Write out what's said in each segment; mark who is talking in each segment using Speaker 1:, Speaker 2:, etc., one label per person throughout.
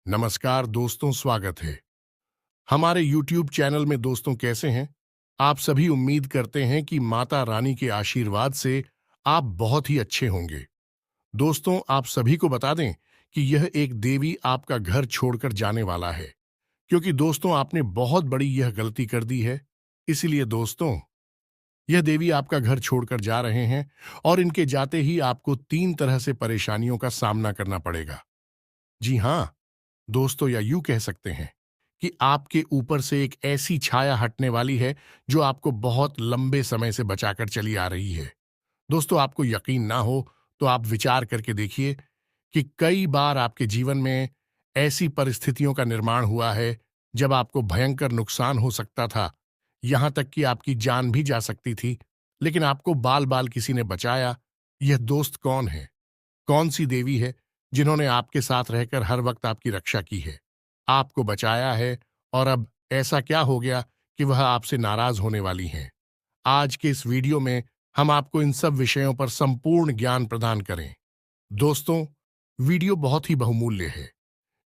Speaker 1: नमस्कार दोस्तों, स्वागत है हमारे YouTube चैनल में। दोस्तों, कैसे हैं आप सभी? उम्मीद करते हैं कि माता रानी के आशीर्वाद से आप बहुत ही अच्छे होंगे। दोस्तों, आप सभी को बता दें कि यह एक देवी आपका घर छोड़कर जाने वाला है, क्योंकि दोस्तों आपने बहुत बड़ी यह गलती कर दी है। इसीलिए दोस्तों, यह देवी आपका घर छोड़कर जा रहे हैं और इनके जाते ही आपको 3 तरह से परेशानियों का सामना करना पड़ेगा। जी हाँ दोस्तों, या यूं कह सकते हैं कि आपके ऊपर से एक ऐसी छाया हटने वाली है जो आपको बहुत लंबे समय से बचाकर चली आ रही है। दोस्तों, आपको यकीन ना हो तो आप विचार करके देखिए कि कई बार आपके जीवन में ऐसी परिस्थितियों का निर्माण हुआ है जब आपको भयंकर नुकसान हो सकता था, यहां तक कि आपकी जान भी जा सकती थी, लेकिन आपको बाल बाल किसी ने बचाया। यह दोस्त कौन है? कौन सी देवी है जिन्होंने आपके साथ रहकर हर वक्त आपकी रक्षा की है, आपको बचाया है? और अब ऐसा क्या हो गया कि वह आपसे नाराज होने वाली हैं? आज के इस वीडियो में हम आपको इन सब विषयों पर संपूर्ण ज्ञान प्रदान करें। दोस्तों, वीडियो बहुत ही बहुमूल्य है।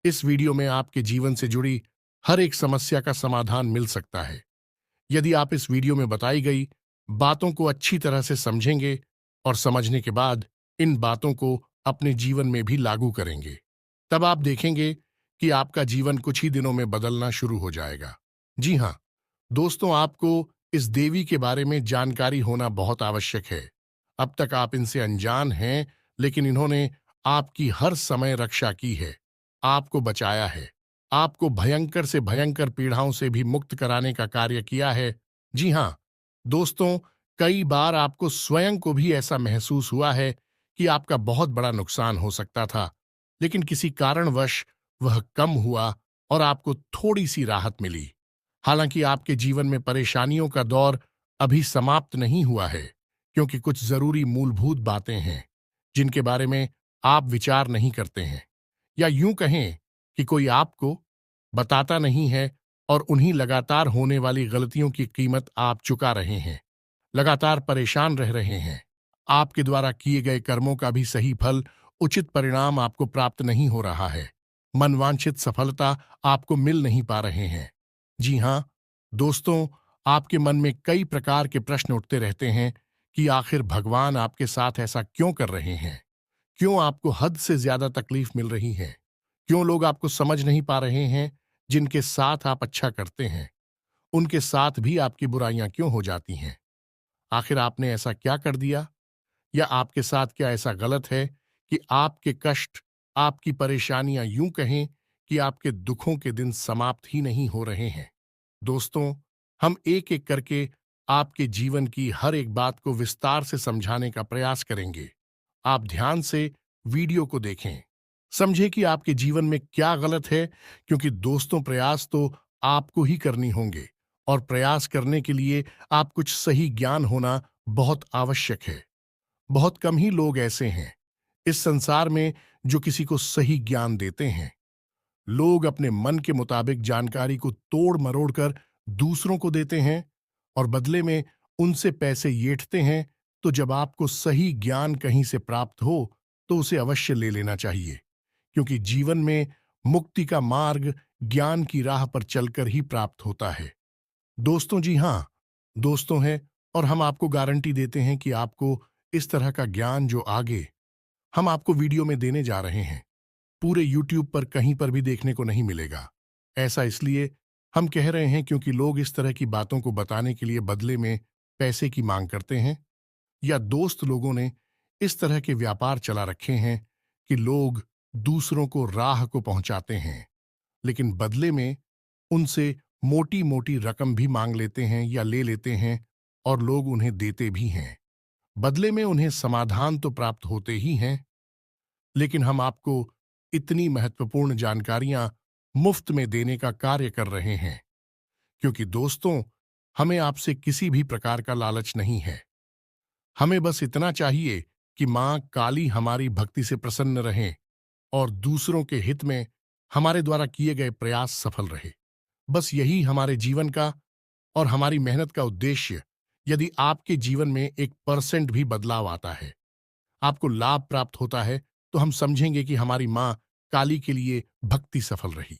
Speaker 1: इस वीडियो में आपके जीवन से जुड़ी हर एक समस्या का समाधान मिल सकता है। यदि आप इस वीडियो में बताई गई बातों को अच्छी तरह से समझेंगे और समझने के बाद इन बातों को अपने जीवन में भी लागू करेंगे, तब आप देखेंगे कि आपका जीवन कुछ ही दिनों में बदलना शुरू हो जाएगा। जी हाँ दोस्तों, आपको इस देवी के बारे में जानकारी होना बहुत आवश्यक है। अब तक आप इनसे अनजान हैं, लेकिन इन्होंने आपकी हर समय रक्षा की है, आपको बचाया है, आपको भयंकर से भयंकर पीड़ाओं से भी मुक्त कराने का कार्य किया है। जी हाँ दोस्तों, कई बार आपको स्वयं को भी ऐसा महसूस हुआ है कि आपका बहुत बड़ा नुकसान हो सकता था, लेकिन किसी कारणवश वह कम हुआ और आपको थोड़ी सी राहत मिली। हालांकि आपके जीवन में परेशानियों का दौर अभी समाप्त नहीं हुआ है, क्योंकि कुछ जरूरी मूलभूत बातें हैं जिनके बारे में आप विचार नहीं करते हैं, या यूं कहें कि कोई आपको बताता नहीं है, और उन्हीं लगातार होने वाली गलतियों की कीमत आप चुका रहे हैं। लगातार परेशान रह रहे हैं। आपके द्वारा किए गए कर्मों का भी सही फल, उचित परिणाम आपको प्राप्त नहीं हो रहा है। मनवांछित सफलता आपको मिल नहीं पा रहे हैं। जी हाँ दोस्तों, आपके मन में कई प्रकार के प्रश्न उठते रहते हैं कि आखिर भगवान आपके साथ ऐसा क्यों कर रहे हैं? क्यों आपको हद से ज्यादा तकलीफ मिल रही है? क्यों लोग आपको समझ नहीं पा रहे हैं? जिनके साथ आप अच्छा करते हैं, उनके साथ भी आपकी बुराइयां क्यों हो जाती हैं? आखिर आपने ऐसा क्या कर दिया, या आपके साथ क्या ऐसा गलत है कि आपके कष्ट, आपकी परेशानियां, यूं कहें कि आपके दुखों के दिन समाप्त ही नहीं हो रहे हैं? दोस्तों, हम एक एक करके आपके जीवन की हर एक बात को विस्तार से समझाने का प्रयास करेंगे। आप ध्यान से वीडियो को देखें, समझें कि आपके जीवन में क्या गलत है, क्योंकि दोस्तों प्रयास तो आपको ही करनी होंगे, और प्रयास करने के लिए आप कुछ सही ज्ञान होना बहुत आवश्यक है। बहुत कम ही लोग ऐसे हैं इस संसार में जो किसी को सही ज्ञान देते हैं। लोग अपने मन के मुताबिक जानकारी को तोड़ मरोड़ कर दूसरों को देते हैं, और बदले में उनसे पैसे येठते हैं। तो जब आपको सही ज्ञान कहीं से प्राप्त हो तो उसे अवश्य ले लेना चाहिए, क्योंकि जीवन में मुक्ति का मार्ग ज्ञान की राह पर चलकर ही प्राप्त होता है। दोस्तों, जी हाँ दोस्तों हैं, और हम आपको गारंटी देते हैं कि आपको इस तरह का ज्ञान जो आगे हम आपको वीडियो में देने जा रहे हैं, पूरे YouTube पर कहीं पर भी देखने को नहीं मिलेगा। ऐसा इसलिए हम कह रहे हैं क्योंकि लोग इस तरह की बातों को बताने के लिए बदले में पैसे की मांग करते हैं, या दोस्त लोगों ने इस तरह के व्यापार चला रखे हैं कि लोग दूसरों को राह को पहुंचाते हैं, लेकिन बदले में उनसे मोटी मोटी रकम भी मांग लेते हैं या ले लेते हैं, और लोग उन्हें देते भी हैं। बदले में उन्हें समाधान तो प्राप्त होते ही हैं, लेकिन हम आपको इतनी महत्वपूर्ण जानकारियां मुफ्त में देने का कार्य कर रहे हैं, क्योंकि दोस्तों, हमें आपसे किसी भी प्रकार का लालच नहीं है। हमें बस इतना चाहिए कि मां काली हमारी भक्ति से प्रसन्न रहें, और दूसरों के हित में हमारे द्वारा किए गए प्रयास सफल रहे। बस यही हमारे जीवन का और हमारी मेहनत का उद्देश्य। यदि आपके जीवन में 1% भी बदलाव आता है, आपको लाभ प्राप्त होता है, तो हम समझेंगे कि हमारी मां काली के लिए भक्ति सफल रही,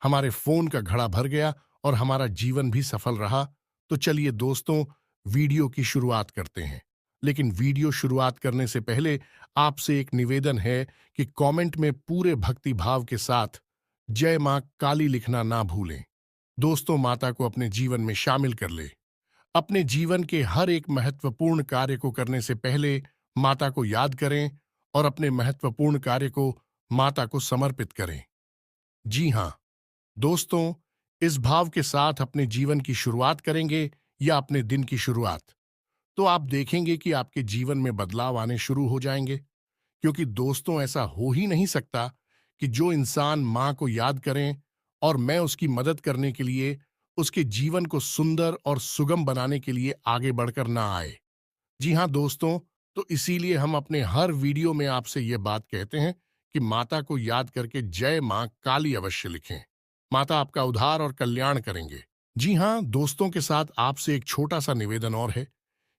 Speaker 1: हमारे फोन का घड़ा भर गया और हमारा जीवन भी सफल रहा। तो चलिए दोस्तों, वीडियो की शुरुआत करते हैं। लेकिन वीडियो शुरुआत करने से पहले आपसे एक निवेदन है कि कमेंट में पूरे भक्ति भाव के साथ जय मां काली लिखना ना भूलें। दोस्तों, माता को अपने जीवन में शामिल कर ले। अपने जीवन के हर एक महत्वपूर्ण कार्य को करने से पहले माता को याद करें और अपने महत्वपूर्ण कार्य को माता को समर्पित करें। जी हां दोस्तों, इस भाव के साथ अपने जीवन की शुरुआत करेंगे या अपने दिन की शुरुआत, तो आप देखेंगे कि आपके जीवन में बदलाव आने शुरू हो जाएंगे। क्योंकि दोस्तों, ऐसा हो ही नहीं सकता कि जो इंसान मां को याद करें और मैं उसकी मदद करने के लिए, उसके जीवन को सुंदर और सुगम बनाने के लिए आगे बढ़कर ना आए। जी हां दोस्तों, तो इसीलिए हम अपने हर वीडियो में आपसे ये बात कहते हैं कि माता को याद करके जय मां काली अवश्य लिखें। माता आपका उद्धार और कल्याण करेंगे। जी हां दोस्तों, के साथ आपसे एक छोटा सा निवेदन और है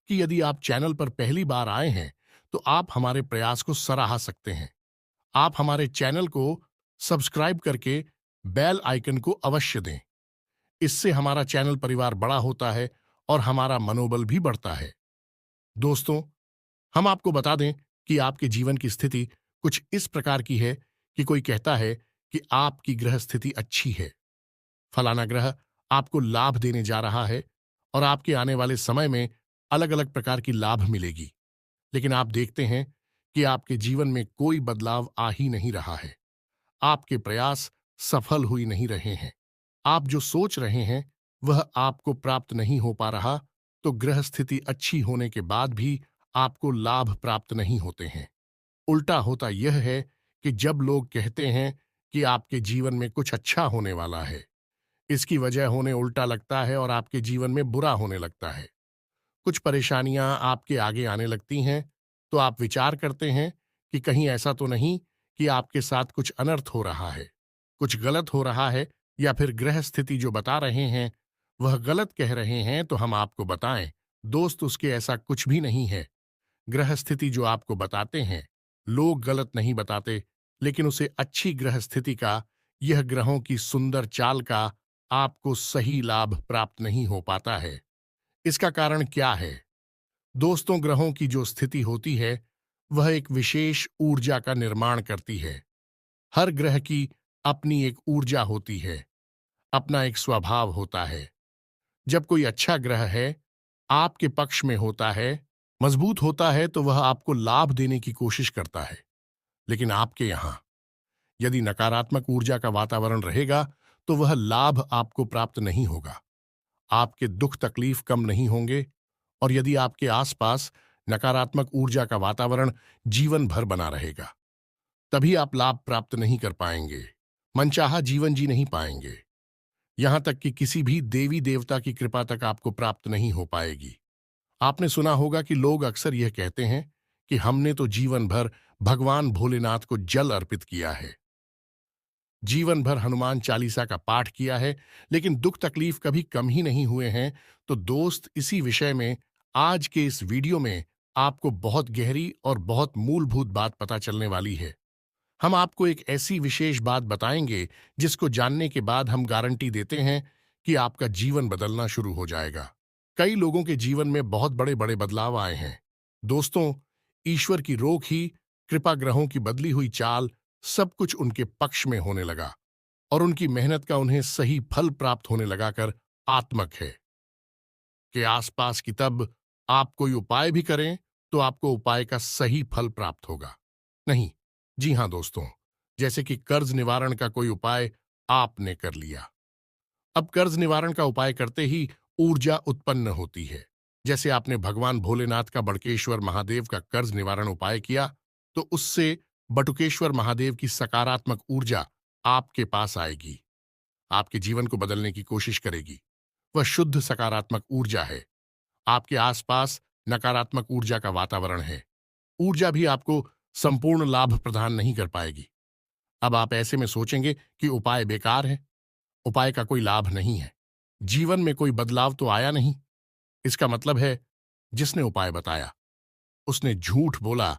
Speaker 1: कि यदि आप चैनल पर पहली बार आए हैं तो आप हमारे प्रयास को सराहा सकते हैं। आप हमारे चैनल को सब्सक्राइब करके बेल आइकन को अवश्य दें। इससे हमारा चैनल परिवार बड़ा होता है और हमारा मनोबल भी बढ़ता है। दोस्तों, हम आपको बता दें कि आपके जीवन की स्थिति कुछ इस प्रकार की है कि कोई कहता है कि आपकी ग्रह स्थिति अच्छी है, फलाना ग्रह आपको लाभ देने जा रहा है और आपके आने वाले समय में अलग अलग प्रकार की लाभ मिलेगी। लेकिन आप देखते हैं कि आपके जीवन में कोई बदलाव आ ही नहीं रहा है। आपके प्रयास सफल हुई नहीं रहे हैं। आप जो सोच रहे हैं वह आपको प्राप्त नहीं हो पा रहा, तो ग्रह स्थिति अच्छी होने के बाद भी आपको लाभ प्राप्त नहीं होते हैं। उल्टा होता यह है कि जब लोग कहते हैं कि आपके जीवन में कुछ अच्छा होने वाला है, इसकी वजह होने उल्टा लगता है और आपके जीवन में बुरा होने लगता है। कुछ परेशानियां आपके आगे आने लगती हैं तो आप विचार करते हैं कि कहीं ऐसा तो नहीं कि आपके साथ कुछ अनर्थ हो रहा है, कुछ गलत हो रहा है, या फिर ग्रह स्थिति जो बता रहे हैं वह गलत कह रहे हैं। तो हम आपको बताएं दोस्त, उसके ऐसा कुछ भी नहीं है। ग्रह स्थिति जो आपको बताते हैं, लोग गलत नहीं बताते, लेकिन उसे अच्छी ग्रह स्थिति का, यह ग्रहों की सुंदर चाल का आपको सही लाभ प्राप्त नहीं हो पाता है। इसका कारण क्या है? दोस्तों, ग्रहों की जो स्थिति होती है वह एक विशेष ऊर्जा का निर्माण करती है। हर ग्रह की अपनी एक ऊर्जा होती है, अपना एक स्वभाव होता है। जब कोई अच्छा ग्रह है, आपके पक्ष में होता है, मजबूत होता है, तो वह आपको लाभ देने की कोशिश करता है। लेकिन आपके यहां यदि नकारात्मक ऊर्जा का वातावरण रहेगा तो वह लाभ आपको प्राप्त नहीं होगा। आपके दुख तकलीफ कम नहीं होंगे, और यदि आपके आसपास नकारात्मक ऊर्जा का वातावरण जीवन भर बना रहेगा, तभी आप लाभ प्राप्त नहीं कर पाएंगे, मनचाहा जीवन जी नहीं पाएंगे। यहां तक कि किसी भी देवी देवता की कृपा तक आपको प्राप्त नहीं हो पाएगी। आपने सुना होगा कि लोग अक्सर यह कहते हैं कि हमने तो जीवन भर भगवान भोलेनाथ को जल अर्पित किया है, जीवन भर हनुमान चालीसा का पाठ किया है, लेकिन दुख तकलीफ कभी कम ही नहीं हुए हैं। तो दोस्त, इसी विषय में आज के इस वीडियो में आपको बहुत गहरी और बहुत मूलभूत बात पता चलने वाली है। हम आपको एक ऐसी विशेष बात बताएंगे जिसको जानने के बाद हम गारंटी देते हैं कि आपका जीवन बदलना शुरू हो जाएगा। कई लोगों के जीवन में बहुत बड़े बड़े बदलाव आए हैं। दोस्तों, ईश्वर की रोक ही, कृपा ग्रहों की बदली हुई चाल, सब कुछ उनके पक्ष में होने लगा और उनकी मेहनत का उन्हें सही फल प्राप्त होने लगाकर आत्मक है के आसपास की। तब आप कोई उपाय भी करें तो आपको उपाय का सही फल प्राप्त होगा नहीं। जी हां दोस्तों, जैसे कि कर्ज निवारण का कोई उपाय आपने कर लिया। अब कर्ज निवारण का उपाय करते ही ऊर्जा उत्पन्न होती है। जैसे आपने भगवान भोलेनाथ का बड़केश्वर महादेव का कर्ज निवारण उपाय किया, तो उससे बटुकेश्वर महादेव की सकारात्मक ऊर्जा आपके पास आएगी, आपके जीवन को बदलने की कोशिश करेगी। वह शुद्ध सकारात्मक ऊर्जा है। आपके आसपास नकारात्मक ऊर्जा का वातावरण है। ऊर्जा भी आपको संपूर्ण लाभ प्रदान नहीं कर पाएगी। अब आप ऐसे में सोचेंगे कि उपाय बेकार है, उपाय का कोई लाभ नहीं है, जीवन में कोई बदलाव तो आया नहीं। इसका मतलब है जिसने उपाय बताया उसने झूठ बोला,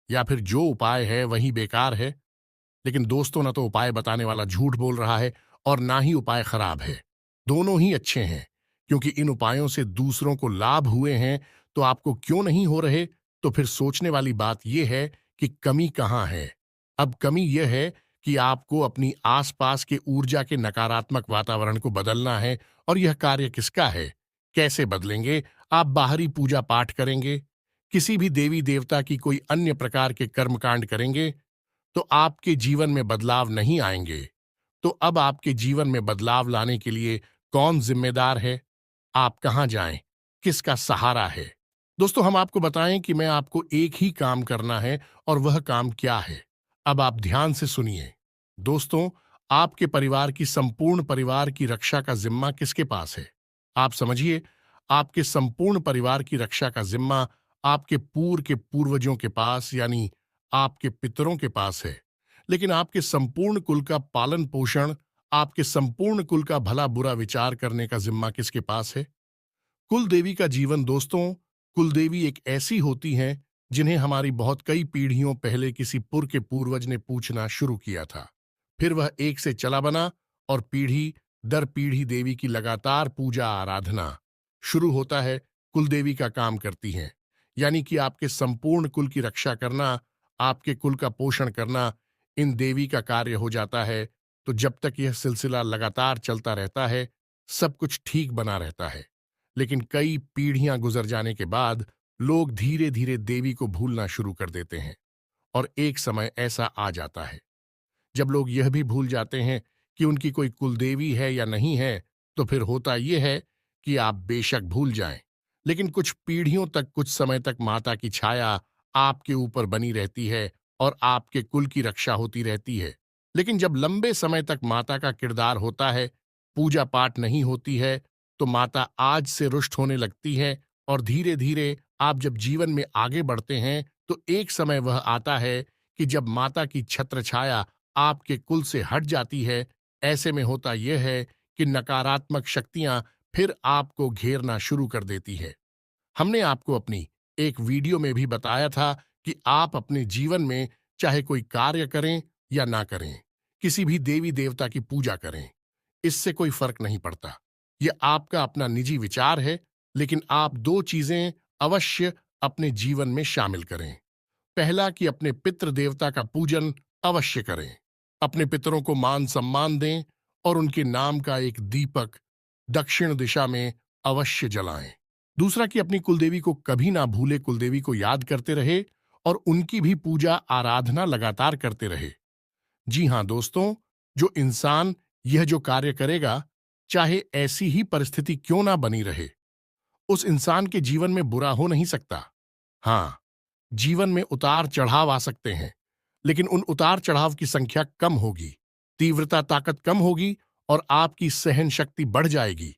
Speaker 1: या फिर जो उपाय है वही बेकार है। लेकिन दोस्तों, न तो उपाय बताने वाला झूठ बोल रहा है और ना ही उपाय खराब है। दोनों ही अच्छे हैं, क्योंकि इन उपायों से दूसरों को लाभ हुए हैं, तो आपको क्यों नहीं हो रहे? तो फिर सोचने वाली बात यह है कि कमी कहाँ है। अब कमी यह है कि आपको अपनी आसपास के ऊर्जा के नकारात्मक वातावरण को बदलना है। और यह कार्य किसका है? कैसे बदलेंगे? आप बाहरी पूजा पाठ करेंगे, किसी भी देवी देवता की कोई अन्य प्रकार के कर्मकांड करेंगे, तो आपके जीवन में बदलाव नहीं आएंगे। तो अब आपके जीवन में बदलाव लाने के लिए कौन जिम्मेदार है? आप कहां जाएं? किसका सहारा है? दोस्तों, हम आपको बताएं कि मैं आपको एक ही काम करना है, और वह काम क्या है? अब आप ध्यान से सुनिए। दोस्तों, आपके परिवार की संपूर्ण परिवार की रक्षा का जिम्मा किसके पास है? आप समझिए, आपके संपूर्ण परिवार की रक्षा का जिम्मा आपके पूर्व के पूर्वजों के पास, यानी आपके पितरों के पास है। लेकिन आपके संपूर्ण कुल का पालन पोषण, आपके संपूर्ण कुल का भला बुरा विचार करने का जिम्मा किसके पास है? कुल देवी का जीवन। दोस्तों, कुल देवी एक ऐसी होती हैं जिन्हें हमारी बहुत कई पीढ़ियों पहले किसी पुर के पूर्वज ने पूछना शुरू किया था। फिर वह एक से चला बना, और पीढ़ी दर पीढ़ी देवी की लगातार पूजा आराधना शुरू होता है। कुल देवी का काम करती हैं, यानी कि आपके संपूर्ण कुल की रक्षा करना, आपके कुल का पोषण करना, इन देवी का कार्य हो जाता है। तो जब तक यह सिलसिला लगातार चलता रहता है, सब कुछ ठीक बना रहता है। लेकिन कई पीढ़ियां गुजर जाने के बाद लोग धीरे धीरे देवी को भूलना शुरू कर देते हैं। और एक समय ऐसा आ जाता है जब लोग यह भी भूल जाते हैं कि उनकी कोई कुलदेवी है या नहीं है। तो फिर होता यह है कि आप बेशक भूल जाएं, लेकिन कुछ पीढ़ियों तक, कुछ समय तक माता की छाया आपके ऊपर बनी रहती है, और आपके कुल की रक्षा होती रहती है। लेकिन जब लंबे समय तक माता का किरदार होता है, पूजा पाठ नहीं होती है, तो माता आज से रुष्ट होने लगती है। और धीरे धीरे आप जब जीवन में आगे बढ़ते हैं, तो एक समय वह आता है कि जब माता की छत्र छाया आपके कुल से हट जाती है। ऐसे में होता यह है कि नकारात्मक शक्तियां फिर आपको घेरना शुरू कर देती है। हमने आपको अपनी एक वीडियो में भी बताया था कि आप अपने जीवन में चाहे कोई कार्य करें या ना करें, किसी भी देवी देवता की पूजा करें, इससे कोई फर्क नहीं पड़ता। यह आपका अपना निजी विचार है, लेकिन आप दो चीजें अवश्य अपने जीवन में शामिल करें। पहला, कि अपने पितृ देवता का पूजन अवश्य करें। अपने पितरों को मान सम्मान दें, और उनके नाम का एक दीपक दक्षिण दिशा में अवश्य जलाएं। दूसरा, कि अपनी कुलदेवी को कभी ना भूले, कुलदेवी को याद करते रहे, और उनकी भी पूजा आराधना लगातार करते रहे। जी हां दोस्तों, जो इंसान यह जो कार्य करेगा, चाहे ऐसी ही परिस्थिति क्यों ना बनी रहे, उस इंसान के जीवन में बुरा हो नहीं सकता। हाँ, जीवन में उतार चढ़ाव आ सकते हैं, लेकिन उन उतार चढ़ाव की संख्या कम होगी, तीव्रता ताकत कम होगी, और आपकी सहन शक्ति बढ़ जाएगी।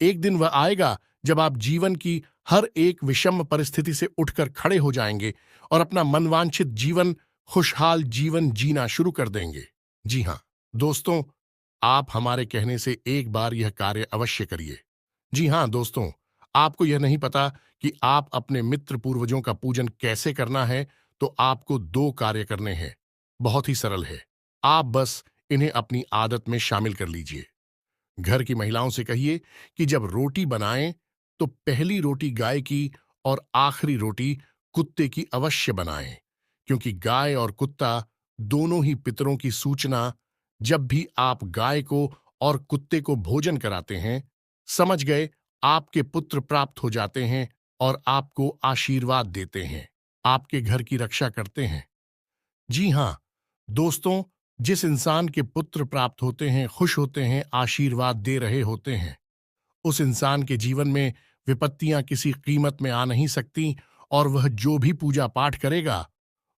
Speaker 1: एक दिन वह आएगा जब आप जीवन की हर एक विषम परिस्थिति से उठकर खड़े हो जाएंगे, और अपना मनवांछित जीवन, खुशहाल जीवन जीना शुरू कर देंगे। जी हां दोस्तों, आप हमारे कहने से एक बार यह कार्य अवश्य करिए। जी हां दोस्तों, आपको यह नहीं पता कि आप अपने मित्र पूर्वजों का पूजन कैसे करना है, तो आपको दो कार्य करने हैं। बहुत ही सरल है, आप बस इन्हें अपनी आदत में शामिल कर लीजिए। घर की महिलाओं से कहिए कि जब रोटी बनाएं, तो पहली रोटी गाय की और आखिरी रोटी कुत्ते की अवश्य बनाएं, क्योंकि गाय और कुत्ता दोनों ही पितरों की सूचना। जब भी आप गाय को और कुत्ते को भोजन कराते हैं, समझ गए, आपके पुत्र प्राप्त हो जाते हैं और आपको आशीर्वाद देते हैं, आपके घर की रक्षा करते हैं। जी हां दोस्तों, जिस इंसान के पुत्र प्राप्त होते हैं, खुश होते हैं, आशीर्वाद दे रहे होते हैं, उस इंसान के जीवन में विपत्तियां किसी कीमत में आ नहीं सकती। और वह जो भी पूजा पाठ करेगा,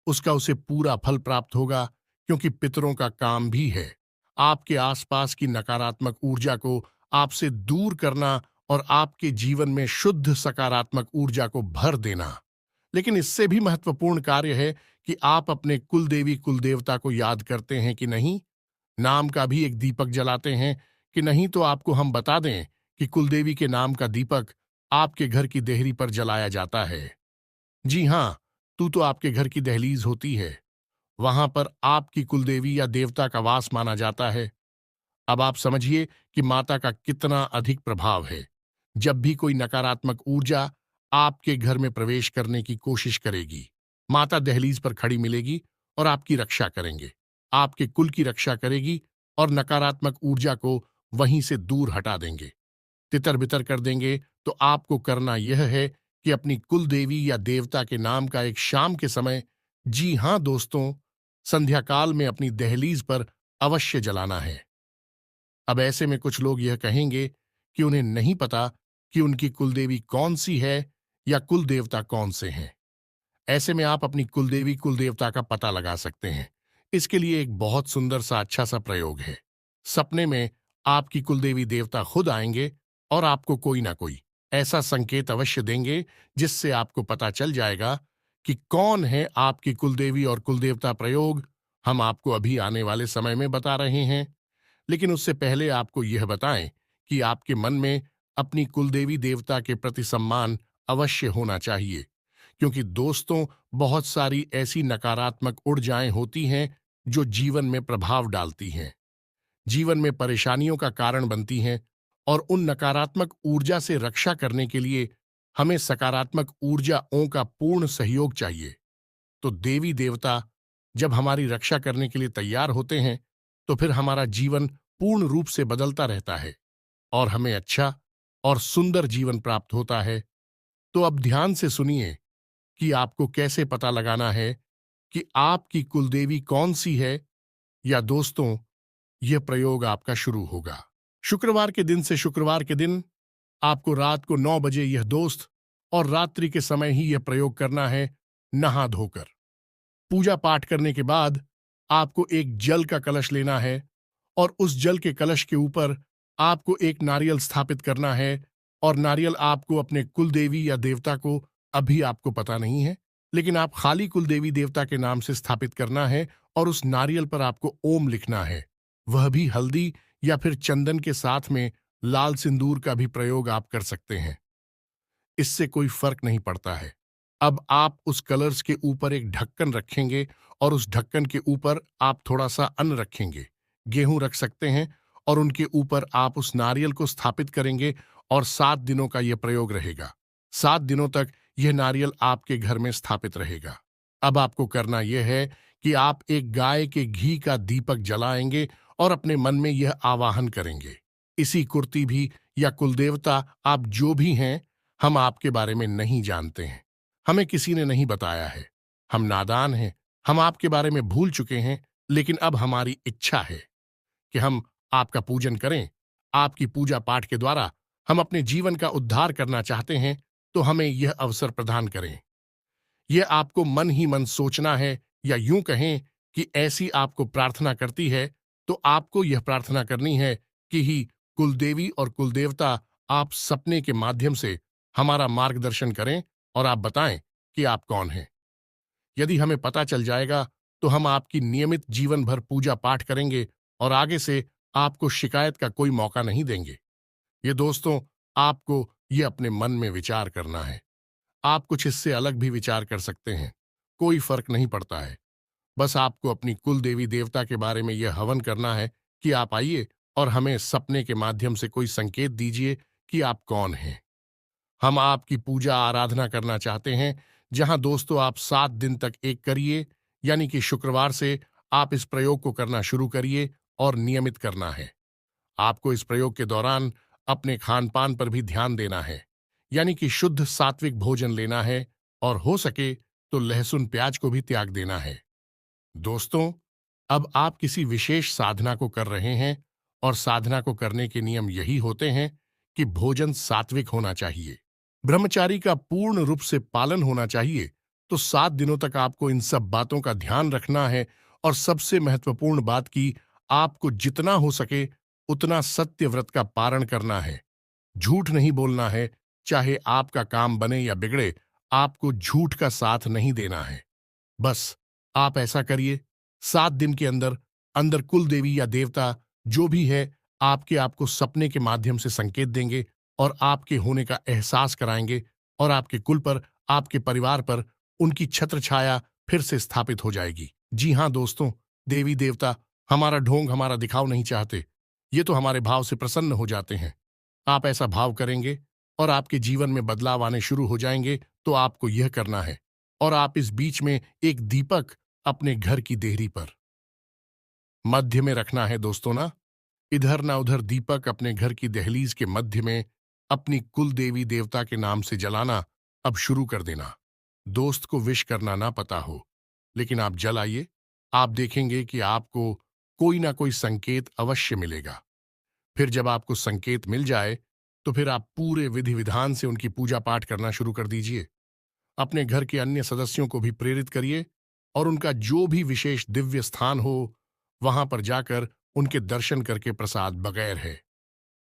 Speaker 1: उसका उसे पूरा फल प्राप्त होगा, क्योंकि पितरों का काम भी है आपके आसपास की नकारात्मक ऊर्जा को आपसे दूर करना, और आपके जीवन में शुद्ध सकारात्मक ऊर्जा को भर देना। लेकिन इससे भी महत्वपूर्ण कार्य है कि आप अपने कुलदेवी कुलदेवता को याद करते हैं कि नहीं, नाम का भी एक दीपक जलाते हैं कि नहीं। तो आपको हम बता दें कि कुलदेवी के नाम का दीपक आपके घर की देहरी पर जलाया जाता है। जी हां, तू तो आपके घर की दहलीज होती है, वहां पर आपकी कुलदेवी या देवता का वास माना जाता है। अब आप समझिए कि माता का कितना अधिक प्रभाव है। जब भी कोई नकारात्मक ऊर्जा आपके घर में प्रवेश करने की कोशिश करेगी, माता दहलीज पर खड़ी मिलेगी और आपकी रक्षा करेंगे, आपके कुल की रक्षा करेगी और नकारात्मक ऊर्जा को वहीं से दूर हटा देंगे, तितर बितर कर देंगे। तो आपको करना यह है कि अपनी कुल देवी या देवता के नाम का एक शाम के समय, जी हां दोस्तों, संध्या काल में अपनी दहलीज पर अवश्य जलाना है। अब ऐसे में कुछ लोग यह कहेंगे कि उन्हें नहीं पता कि उनकी कुलदेवी कौन सी है या कुल देवता कौन से हैं। ऐसे में आप अपनी कुलदेवी कुल देवता का पता लगा सकते हैं। इसके लिए एक बहुत सुंदर सा अच्छा सा प्रयोग है। सपने में आपकी कुलदेवी देवता खुद आएंगे और आपको कोई ना कोई ऐसा संकेत अवश्य देंगे जिससे आपको पता चल जाएगा कि कौन है आपकी कुलदेवी और कुलदेवता। प्रयोग हम आपको अभी आने वाले समय में बता रहे हैं, लेकिन उससे पहले आपको यह बताएं कि आपके मन में अपनी कुलदेवी देवता के प्रति सम्मान अवश्य होना चाहिए, क्योंकि दोस्तों, बहुत सारी ऐसी नकारात्मक ऊर्जाएं होती हैं जो जीवन में प्रभाव डालती हैं, जीवन में परेशानियों का कारण बनती हैं। और उन नकारात्मक ऊर्जा से रक्षा करने के लिए हमें सकारात्मक ऊर्जाओं का पूर्ण सहयोग चाहिए। तो देवी देवता जब हमारी रक्षा करने के लिए तैयार होते हैं, तो फिर हमारा जीवन पूर्ण रूप से बदलता रहता है और हमें अच्छा और सुंदर जीवन प्राप्त होता है। तो अब ध्यान से सुनिए कि आपको कैसे पता लगाना है कि आपकी कुलदेवी कौन सी है। या दोस्तों, यह प्रयोग आपका शुरू होगा शुक्रवार के दिन से। शुक्रवार के दिन आपको रात को 9 बजे यह दोस्त और रात्रि के समय ही यह प्रयोग करना है। नहा धोकर पूजा पाठ करने के बाद आपको एक जल का कलश लेना है और उस जल के कलश के ऊपर आपको एक नारियल स्थापित करना है। और नारियल आपको अपने कुल देवी या देवता को, अभी आपको पता नहीं है, लेकिन आप खाली कुल देवी देवता के नाम से स्थापित करना है और उस नारियल पर आपको ओम लिखना है। वह भी हल्दी या फिर चंदन के साथ में लाल सिंदूर का भी प्रयोग आप कर सकते हैं, इससे कोई फर्क नहीं पड़ता है। अब आप उस कलर्स के ऊपर एक ढक्कन रखेंगे और उस ढक्कन के ऊपर आप थोड़ा सा अन्न रखेंगे, गेहूं रख सकते हैं, और उनके ऊपर आप उस नारियल को स्थापित करेंगे और 7 दिनों का यह प्रयोग रहेगा। 7 दिनों तक यह नारियल आपके घर में स्थापित रहेगा। अब आपको करना यह है कि आप एक गाय के घी का दीपक जलाएंगे और अपने मन में यह आवाहन करेंगे, इसी कुर्ती भी या कुलदेवता आप जो भी हैं, हम आपके बारे में नहीं जानते हैं, हमें किसी ने नहीं बताया है, हम नादान हैं, हम आपके बारे में भूल चुके हैं, लेकिन अब हमारी इच्छा है कि हम आपका पूजन करें। आपकी पूजा पाठ के द्वारा हम अपने जीवन का उद्धार करना चाहते हैं, तो हमें यह अवसर प्रदान करें। यह आपको मन ही मन सोचना है, या यूं कहें कि ऐसी आपको प्रार्थना करती है, तो आपको यह प्रार्थना करनी है कि ही कुलदेवी और कुलदेवता आप सपने के माध्यम से हमारा मार्गदर्शन करें और आप बताएं कि आप कौन हैं। यदि हमें पता चल जाएगा तो हम आपकी नियमित जीवन भर पूजा पाठ करेंगे और आगे से आपको शिकायत का कोई मौका नहीं देंगे। ये दोस्तों, आपको ये अपने मन में विचार करना है। आप कुछ इससे अलग भी विचार कर सकते हैं, कोई फर्क नहीं पड़ता है। बस आपको अपनी कुल देवी देवता के बारे में यह हवन करना है कि आप आइए और हमें सपने के माध्यम से कोई संकेत दीजिए कि आप कौन हैं। हम आपकी पूजा आराधना करना चाहते हैं, जहां दोस्तों आप 7 दिन तक एक करिए, यानी कि शुक्रवार से आप इस प्रयोग को करना शुरू करिए और नियमित करना है। आपको इस प्रयोग के दौरान अपने खान पान पर भी ध्यान देना है, यानी कि शुद्ध सात्विक भोजन लेना है और हो सके तो लहसुन प्याज को भी त्याग देना है। दोस्तों, अब आप किसी विशेष साधना को कर रहे हैं और साधना को करने के नियम यही होते हैं कि भोजन सात्विक होना चाहिए, ब्रह्मचारी का पूर्ण रूप से पालन होना चाहिए। तो 7 दिनों तक आपको इन सब बातों का ध्यान रखना है और सबसे महत्वपूर्ण बात की आपको जितना हो सके उतना सत्य व्रत का पारण करना है। झूठ नहीं बोलना है, चाहे आपका काम बने या बिगड़े, आपको झूठ का साथ नहीं देना है। बस आप ऐसा करिए। 7 दिन के अंदर अंदर कुल देवी या देवता जो भी है, आपको सपने के माध्यम से संकेत देंगे और आपके होने का एहसास कराएंगे और आपके कुल पर, आपके परिवार पर उनकी छत्र छाया फिर से स्थापित हो जाएगी। जी हाँ दोस्तों, देवी देवता हमारा ढोंग हमारा दिखाव नहीं चाहते। ये तो हमारे भाव से प्रसन्न हो जाते हैं। आप ऐसा भाव करेंगे और आपके जीवन में बदलाव आने शुरू हो जाएंगे। तो आपको यह करना है, और आप इस बीच में एक दीपक अपने घर की देहरी पर मध्य में रखना है दोस्तों ना। इधर ना उधर दीपक अपने घर की दहलीज के मध्य में अपनी कुल देवी देवता के नाम से जलाना अब शुरू कर देना। दोस्त को विश करना ना पता हो, लेकिन आप जल आइए। आप देखेंगे कि आपको कोई ना कोई संकेत अवश्य मिलेगा। फिर जब आपको संकेत मिल जाए, तो फिर आप पूरे विधि विधान से उनकी पूजा पाठ करना शुरू कर दीजिए। अपने घर के अन्य सदस्यों को भी प्रेरित करिए, और उनका जो भी विशेष दिव्य स्थान हो, वहां पर जाकर उनके दर्शन करके प्रसाद बगैर है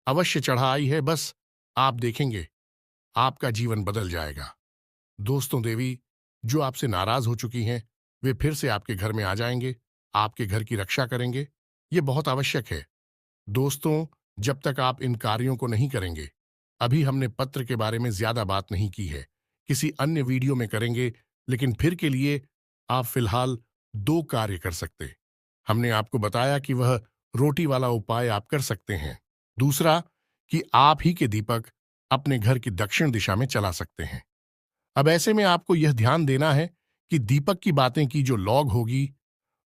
Speaker 1: अवश्य चढ़ाई है। बस आप देखेंगे आपका जीवन बदल जाएगा। दोस्तों, देवी जो आपसे नाराज हो चुकी हैं, वे फिर से आपके घर में आ जाएंगे, आपके घर की रक्षा करेंगे। ये बहुत आवश्यक है। दोस्तों, जब तक आप इन कार्यों को नहीं करेंगे, अभी हमने पत्र के बारे में ज्यादा बात नहीं की है, किसी अन्य वीडियो में करेंगे। लेकिन फिर के लिए आप फिलहाल दो कार्य कर सकते। हमने आपको बताया कि वह रोटी वाला उपाय आप कर सकते हैं। दूसरा, कि आप ही के दीपक अपने घर की दक्षिण दिशा में चला सकते हैं। अब ऐसे में आपको यह ध्यान देना है कि दीपक की बातें की जो लॉग होगी,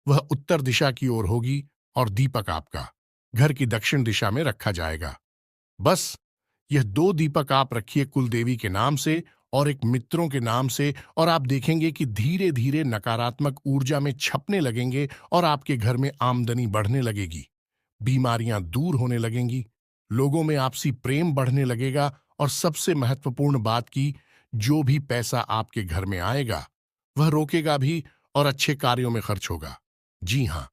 Speaker 1: वह उत्तर दिशा की ओर होगी, और दीपक आपका घर की दक्षिण दिशा में रखा जाएगा। बस यह दो दीपक आप रखिए कुल देवी के नाम से और एक मित्रों के नाम से, और आप देखेंगे कि धीरे धीरे नकारात्मक ऊर्जा में छपने लगेंगे और आपके घर में आमदनी बढ़ने लगेगी, बीमारियां दूर होने लगेंगी, लोगों में आपसी प्रेम बढ़ने लगेगा, और सबसे महत्वपूर्ण बात की, जो भी पैसा आपके घर में आएगा, वह रोकेगा भी और अच्छे कार्यों में खर्च होगा। जी हाँ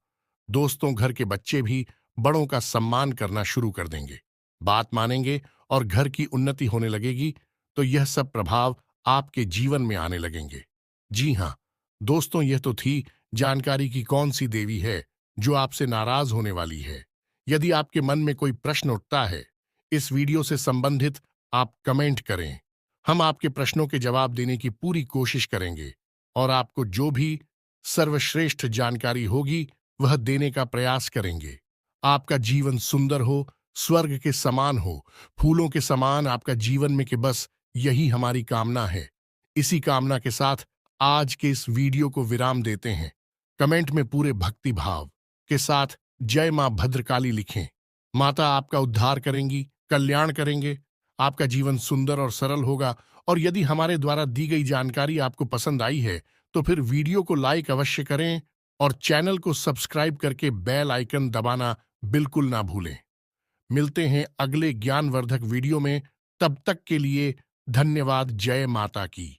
Speaker 1: दोस्तों, घर के बच्चे भी बड़ों का सम्मान करना शुरू कर देंगे, बात मानेंगे, और घर की उन्नति होने लगेगी। तो यह सब प्रभाव आपके जीवन में आने लगेंगे। जी हाँ दोस्तों, यह तो थी जानकारी की कौन सी देवी है जो आपसे नाराज होने वाली है। यदि आपके मन में कोई प्रश्न उठता है इस वीडियो से संबंधित, आप कमेंट करें। हम आपके प्रश्नों के जवाब देने की पूरी कोशिश करेंगे, और आपको जो भी सर्वश्रेष्ठ जानकारी होगी वह देने का प्रयास करेंगे। आपका जीवन सुंदर हो, स्वर्ग के समान हो, फूलों के समान आपका जीवन में, कि बस यही हमारी कामना है। इसी कामना के साथ आज के इस वीडियो को विराम देते हैं। कमेंट में पूरे भक्ति भाव के साथ जय मां भद्रकाली लिखें। माता आपका उद्धार करेंगी, कल्याण करेंगे, आपका जीवन सुंदर और सरल होगा। और यदि हमारे द्वारा दी गई जानकारी आपको पसंद आई है, तो फिर वीडियो को लाइक अवश्य करें, और चैनल को सब्सक्राइब करके बेल आइकन दबाना बिल्कुल ना भूलें। मिलते हैं अगले ज्ञानवर्धक वीडियो में। तब तक के लिए धन्यवाद। जय माता की।